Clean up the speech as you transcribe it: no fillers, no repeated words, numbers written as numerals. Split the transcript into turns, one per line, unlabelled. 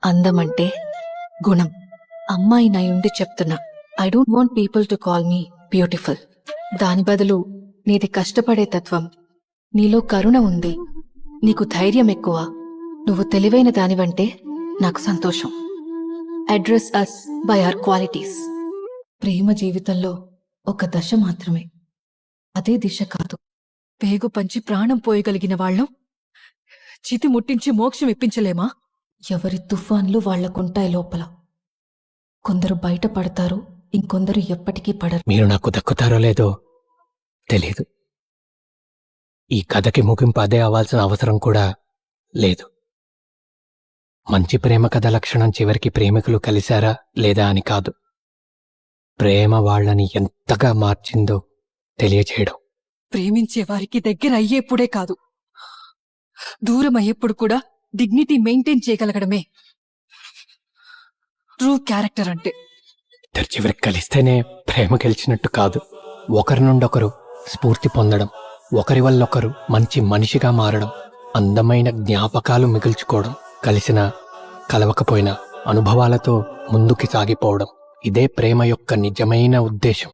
అందమంటే గుణం. అమ్మాయి నయుండి చెప్తున్నా, I don't want people to call me beautiful. దాని బదులు నీది కష్టపడే తత్వం, నీలో కరుణ ఉంది, నీకు ధైర్యం ఎక్కువ, నువ్వు తెలివైన దానివంటే నాకు సంతోషం. Address us by our qualities. ప్రేమ జీవితంలో ఒక దశ మాత్రమే, అదే దిశ కాదు. పేగు పంచి ప్రాణం పోయగలిగిన వాళ్ళం చితి ముట్టించి మోక్షం ఇప్పించలేమా? ఎవరి తుఫాన్లు వాళ్లకుంటాయి లోపల. కొందరు బయట పడతారు, ఇంకొందరు ఎప్పటికీ పడరు.
మీరు నాకు దక్కుతారో లేదో తెలీదు. ఈ కథకి ముగింపు అదే అవ్వాల్సిన అవసరం కూడా లేదు. మంచి ప్రేమ కథ లక్షణం చివరికి ప్రేమికులు కలిశారా లేదా అని కాదు, ప్రేమ వాళ్లని ఎంతగా మార్చిందో తెలియచేయడం.
ప్రేమించే వారికి దగ్గర అయ్యేప్పుడే కాదు, దూరం అయ్యేప్పుడు కూడా డిగ్నిటీ మెయింటైన్ చేయగలగడమే ట్రూ క్యారెక్టర్ అంటే.
ఇద్దరు చివరికి కలిస్తేనే ప్రేమ గెలిచినట్టు కాదు, ఒకరి నుండొకరు స్ఫూర్తి పొందడం, ఒకరి వల్లొకరు మంచి మనిషిగా మారడం, అందమైన జ్ఞాపకాలు మిగుల్చుకోవడం, కలిసినా కలవకపోయినా అనుభవాలతో ముందుకి సాగిపోవడం. ఇదే ప్రేమ యొక్క నిజమైన ఉద్దేశం.